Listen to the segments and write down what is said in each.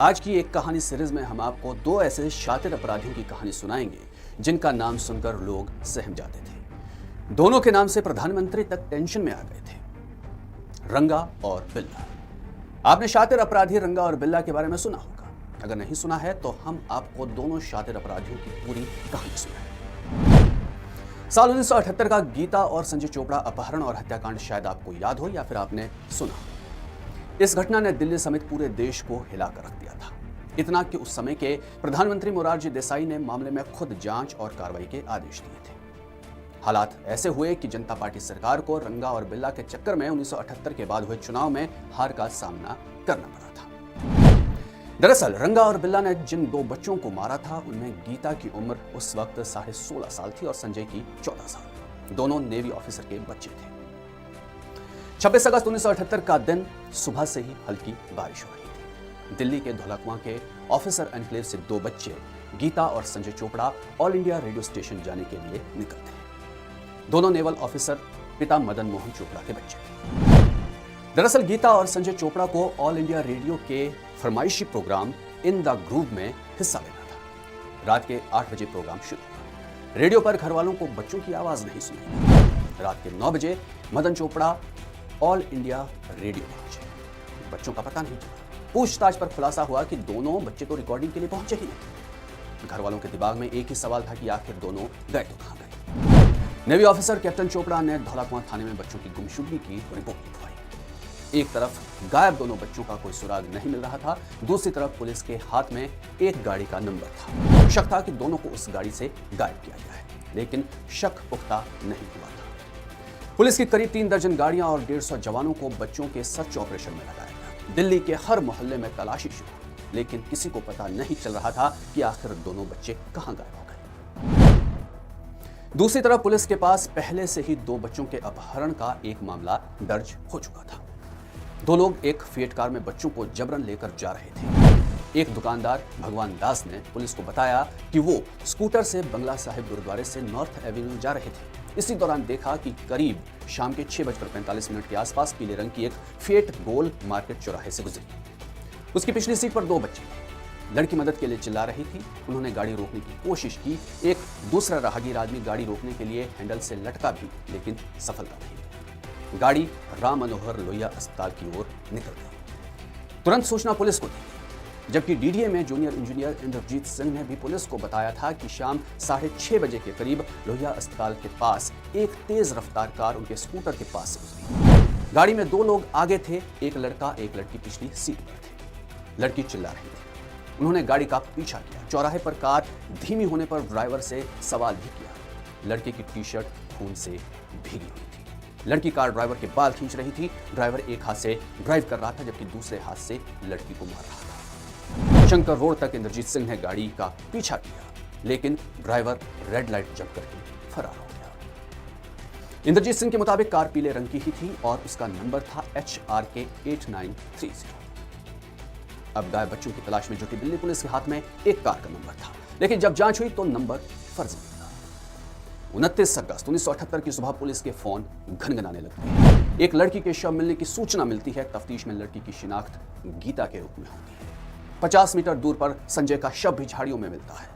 आज की एक कहानी सीरीज में हम आपको दो ऐसे शातिर अपराधियों की कहानी सुनाएंगे जिनका नाम सुनकर लोग सहम जाते थे। दोनों के नाम से प्रधानमंत्री तक टेंशन में आ गए थे, रंगा और बिल्ला। आपने शातिर अपराधी रंगा और बिल्ला के बारे में सुना होगा। अगर नहीं सुना है तो हम आपको दोनों शातिर अपराधियों की पूरी कहानी सुनाएं। साल 1978 का गीता और संजय चोपड़ा अपहरण और हत्याकांड शायद आपको याद हो या फिर आपने सुना हो। इस घटना ने दिल्ली समेत पूरे देश को हिलाकर रख दिया था। इतना कि उस समय के प्रधानमंत्री मोरारजी देसाई ने मामले में खुद जांच और कार्रवाई के आदेश दिए थे। हालात ऐसे हुए कि जनता पार्टी सरकार को रंगा और बिल्ला के चक्कर में 1978 के बाद हुए चुनाव में हार का सामना करना पड़ा था। दरअसल रंगा और बिल्ला ने जिन दो बच्चों को मारा था उनमें गीता की उम्र उस वक्त 16.5 साल थी और संजय की 14 साल। दोनों नेवी ऑफिसर के बच्चे थे। 26 अगस्त 1978 का दिन सुबह से ही हल्की बारिश हो रही थी। दिल्ली के धौलाकुआं के ऑफिसर एनक्लेव से दो बच्चे गीता और Sanjay Chopra all India radio station जाने के लिए निकलते हैं। दोनों नेवल ऑफिसर पिता मदन मोहन चोपड़ा के बच्चे थे। दरअसल गीता और संजय चोपड़ा को ऑल इंडिया रेडियो के फरमाइशी प्रोग्राम इन द ग्रूव में हिस्सा लेना था। रात के 8 बजे प्रोग्राम शुरू हुआ। रेडियो पर घर वालों को बच्चों की आवाज नहीं सुनाई। रात के 9 बजे Madan Chopra all India radio पहुंचे। बच्चों का पता नहीं चला। पूछताछ पर खुलासा हुआ कि दोनों बच्चे तो रिकॉर्डिंग के लिए पहुंचे ही नहीं। घर वालों के दिमाग में एक ही सवाल था कि आखिर दोनों गए तो कहां गए। नेवी ऑफिसर कैप्टन चोपड़ा ने धौलाकुआं थाने में बच्चों की गुमशुदगी की रिपोर्ट लिखवाई। एक तरफ गायब दोनों बच्चों का कोई सुराग नहीं मिल रहा था, दूसरी तरफ पुलिस के हाथ में एक गाड़ी का नंबर था। शक था कि दोनों को उस गाड़ी से गायब किया गया है, लेकिन शक पुख्ता नहीं हुआ था। पुलिस की करीब 3 दर्जन गाड़ियां और 150 जवानों को बच्चों के सर्च ऑपरेशन में लगाया गया। दिल्ली के हर मोहल्ले में तलाशी शुरू, लेकिन किसी को पता नहीं चल रहा था कि आखिर दोनों बच्चे कहां गायब हो गए। दूसरी तरफ पुलिस के पास पहले से ही दो बच्चों के अपहरण का एक मामला दर्ज हो चुका था। दो लोग एक फिएट कार में बच्चों को जबरन लेकर जा रहे थे। एक दुकानदार भगवान दास ने पुलिस को बताया कि वो स्कूटर से बंगला साहिब गुरुद्वारे से नॉर्थ एवेन्यू जा रहे थे। इसी दौरान देखा कि करीब शाम के 6:45 के आसपास पीले रंग की एक फिएट गोल मार्केट चौराहे से गुजरी। उसकी पिछली सीट पर दो बच्चे थे। लड़की मदद के लिए चिल्ला रही थी। उन्होंने गाड़ी रोकने की कोशिश की। एक दूसरा राहगीर आदमी गाड़ी रोकने के लिए हैंडल से लटका भी, लेकिन सफलता नहीं। गाड़ी राम मनोहर लोहिया अस्पताल की ओर निकल गई। तुरंत सूचना पुलिस को दी, जबकि डीडीए में जूनियर इंजीनियर इंद्रजीत सिंह ने भी पुलिस को बताया था कि शाम 6:30 बजे के करीब लोहिया अस्पताल के पास एक तेज रफ्तार कार उनके स्कूटर के पास से गुजरी। गाड़ी में दो लोग आगे थे, एक लड़का एक लड़की पिछली सीट पर थे। लड़की चिल्ला रही थी। उन्होंने गाड़ी का पीछा किया। चौराहे पर कार धीमी होने पर ड्राइवर से सवाल भी किया। लड़के की टी शर्ट खून से भीगी हुई थी। लड़की कार ड्राइवर के बाल खींच रही थी। ड्राइवर एक हाथ से ड्राइव कर रहा था, जबकि दूसरे हाथ से लड़की को मार रहा था। शंकर रोड तक इंद्रजीत सिंह ने गाड़ी का पीछा किया, लेकिन ड्राइवर रेड लाइट जब करके फरार हो गया। इंद्रजीत सिंह के मुताबिक कार पीले रंग की ही थी और उसका नंबर था HRK 8930। अब गायब बच्चों की तलाश में जुटी दिल्ली पुलिस के हाथ में एक कार का नंबर था, लेकिन जब जांच हुई तो नंबर फर्जी था। 29 अगस्त 1978 की सुबह पुलिस के फोन घनघनाने लगते। एक लड़की के शव मिलने की सूचना मिलती है। तफ्तीश में लड़की की शिनाख्त गीता के रूप में होती है। 50 मीटर दूर पर संजय का शव भी झाड़ियों में मिलता है।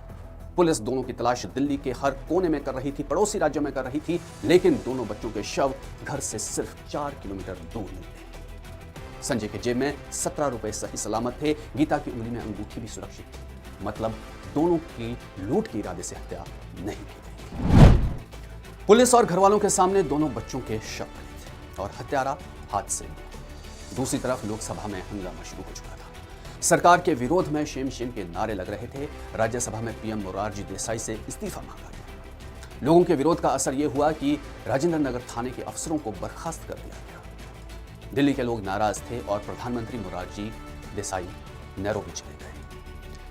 पुलिस दोनों की तलाश दिल्ली के हर कोने में कर रही थी, पड़ोसी राज्यों में कर रही थी, लेकिन दोनों बच्चों के शव घर से सिर्फ 4 किलोमीटर दूर मिलते। संजय के जेब में 17 रुपए सही सलामत थे। गीता की उंगली में अंगूठी भी सुरक्षित थी। मतलब दोनों की लूट के इरादे से हत्या नहीं की गई। पुलिस और घर वालों के सामने दोनों बच्चों के शव पड़े थे और हत्यारा हाथ से। दूसरी तरफ लोकसभा में हंगामा शुरू हो चुका था। सरकार के विरोध में शेम शेम के नारे लग रहे थे। राज्यसभा में पीएम मोरारजी देसाई से इस्तीफा मांगा गया। लोगों के विरोध का असर यह हुआ कि राजेंद्र नगर थाने के अफसरों को बर्खास्त कर दिया गया। दिल्ली के लोग नाराज थे और प्रधानमंत्री मोरारजी देसाई नैरोबी चले गए।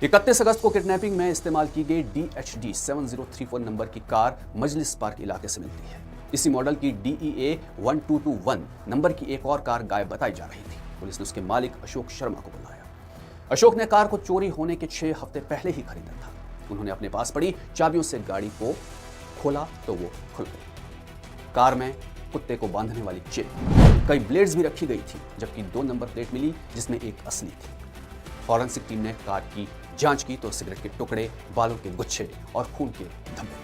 31 अगस्त को किडनैपिंग में इस्तेमाल की गई DHD 7034 नंबर की कार मजलिस पार्क इलाके से मिलती है। इसी मॉडल की DEA 1221 नंबर की एक और कार गायब बताई जा रही थी। पुलिस ने उसके मालिक अशोक शर्मा को बुलाया। अशोक ने कार को चोरी होने के 6 हफ्ते पहले ही खरीदा था। उन्होंने अपने पास पड़ी चाबियों से गाड़ी को खोला तो वो खुल गई। कार में कुत्ते को बांधने वाली चेन, कई ब्लेड्स भी रखी गई थी, जबकि 2 नंबर प्लेट मिली जिसमें एक असली थी। फॉरेंसिक टीम ने कार की जांच की तो सिगरेट के टुकड़े, बालों के गुच्छे और खून के धब्बे।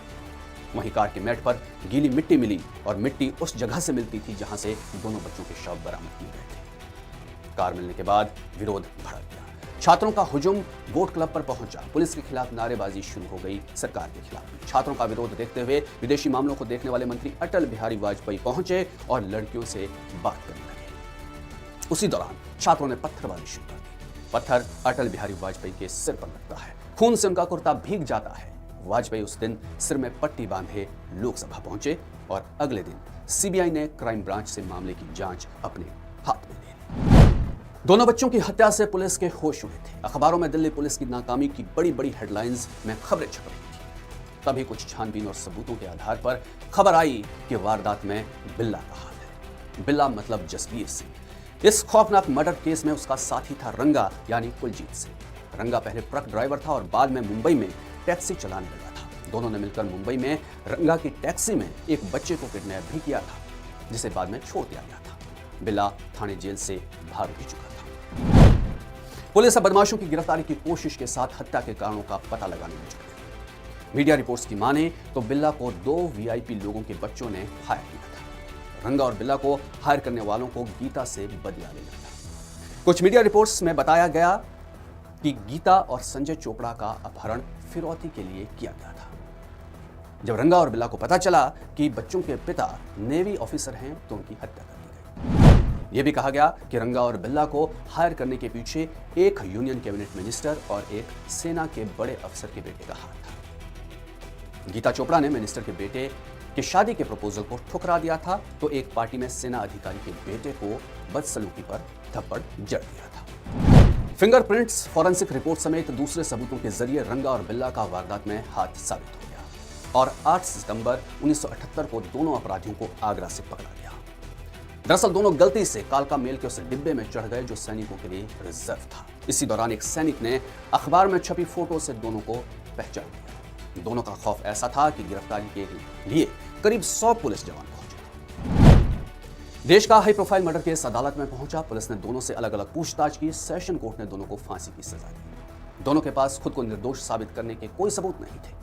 वहीं कार के मैट पर गीली मिट्टी मिली और मिट्टी उस जगह से मिलती थी जहां से दोनों बच्चों के शव बरामद किए गए थे। कार मिलने के बाद विरोध भड़क गया। छात्रों का हुजूम बोट क्लब पर पहुंचा। पुलिस के खिलाफ नारेबाजी शुरू हो गई। सरकार के खिलाफ छात्रों का विरोध देखते हुए विदेशी मामलों को देखने वाले मंत्री अटल बिहारी वाजपेयी पहुंचे और लड़कियों से बात करने लगे। उसी दौरान छात्रों ने पत्थरबाजी शुरू कर दी। पत्थर अटल बिहारी वाजपेयी के सिर पर लगता है। खून से उनका कुर्ता भीग जाता है। वाजपेयी उस दिन सिर में पट्टी बांधे लोकसभा पहुंचे और अगले दिन सीबीआई ने क्राइम ब्रांच से मामले की जांच अपने हाथ में ले ली। दोनों बच्चों की हत्या से पुलिस के होश उड़े थे। अखबारों में दिल्ली पुलिस की नाकामी की बड़ी बड़ी हेडलाइंस में खबरें छप रही थी। तभी कुछ छानबीन और सबूतों के आधार पर खबर आई कि वारदात में बिल्ला का हाथ है। बिल्ला मतलब जसबीर सिंह। इस खौफनाक मर्डर केस में उसका साथी था रंगा यानी कुलजीत सिंह। रंगा पहले ट्रक ड्राइवर था और बाद में मुंबई में टैक्सी चलाने लगा था। दोनों ने मिलकर मुंबई में रंगा की टैक्सी में एक बच्चे को किडनैप भी किया था, जिसे बाद में छोड़ दिया गया था। बिल्ला थाने जेल से भाग भी चुका था। पुलिस अब बदमाशों की गिरफ्तारी की कोशिश के साथ हत्या के कारणों का पता लगाने में जुट गई। मीडिया रिपोर्ट्स की माने तो बिल्ला को 2 वीआईपी लोगों के बच्चों ने हायर किया था। रंगा और बिल्ला को हायर करने वालों को गीता से बदला लेना था। कुछ मीडिया रिपोर्ट्स में बताया गया कि गीता और संजय चोपड़ा का अपहरण फिरौती के लिए किया गया था। जब रंगा और बिल्ला को पता चला कि बच्चों के पिता नेवी ऑफिसर हैं तो उनकी हत्या कर दी गई। यह भी कहा गया कि रंगा और बिल्ला को हायर करने के पीछे एक यूनियन कैबिनेट मिनिस्टर और एक सेना के बड़े अफसर के बेटे का हाथ था। गीता चोपड़ा ने मिनिस्टर के बेटे की शादी के प्रपोजल को ठुकरा दिया था तो एक पार्टी में सेना अधिकारी के बेटे को बदसलूकी पर थप्पड़ जड़ दिया था। फिंगरप्रिंट्स, फॉरेंसिक रिपोर्ट समेत दूसरे सबूतों के जरिए रंगा और बिल्ला का वारदात में हाथ साबित हो गया और 8 सितंबर 1978 को दोनों अपराधियों को आगरा से पकड़ा गया। दरअसल दोनों गलती से कालका मेल के उस डिब्बे में चढ़ गए जो सैनिकों के लिए रिजर्व था। इसी दौरान एक सैनिक ने अखबार में छपी फोटो से दोनों को पहचान लिया। दोनों का खौफ ऐसा था कि गिरफ्तारी के लिए करीब 100 पुलिस जवान पहुंचे। देश का हाई प्रोफाइल मर्डर केस अदालत में पहुंचा। पुलिस ने दोनों से अलग अलग पूछताछ की। सेशन कोर्ट ने दोनों को फांसी की सजा दी। दोनों के पास खुद को निर्दोष साबित करने के कोई सबूत नहीं थे।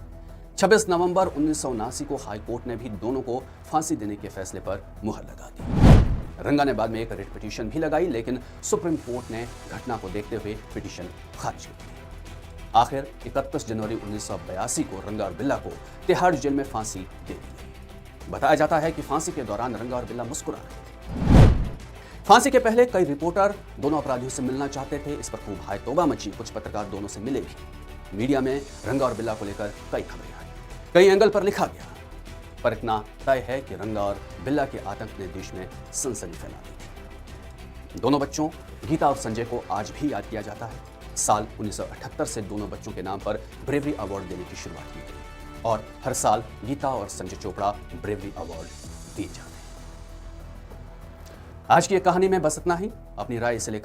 26 नवंबर 1979 को हाई कोर्ट ने भी दोनों को फांसी देने के फैसले पर मुहर लगा दी। रंगा ने बाद में एक रिट पिटीशन भी लगाई, लेकिन सुप्रीम कोर्ट ने घटना को देखते हुए पिटीशन खारिज कर दी। आखिर 31 जनवरी 1982 को रंगा और बिल्ला को तिहाड़ जेल में फांसी दे दी गई। बताया जाता है कि फांसी के दौरान रंगा और बिल्ला मुस्कुरा रहे थे। फांसी के पहले कई रिपोर्टर दोनों अपराधियों से मिलना चाहते थे। इस पर खूब हाय तौबा मची। कुछ पत्रकार दोनों से मिले भी। मीडिया में रंगा और बिल्ला को लेकर कई खबरें आई, कई एंगल पर लिखा गया, पर इतना तय है कि रंगा और बिल्ला के आतंक ने देश में सनसनी फैला दी थी। दोनों बच्चों गीता और संजय को आज भी याद किया जाता है। साल 1978 से दोनों बच्चों के नाम पर ब्रेवरी अवार्ड देने की शुरुआत की गई और हर साल गीता और संजय चोपड़ा ब्रेवरी अवार्ड दिए जाते हैं। आज की ये कहानी में बस इतना ही। अपनी राय इसे लेकर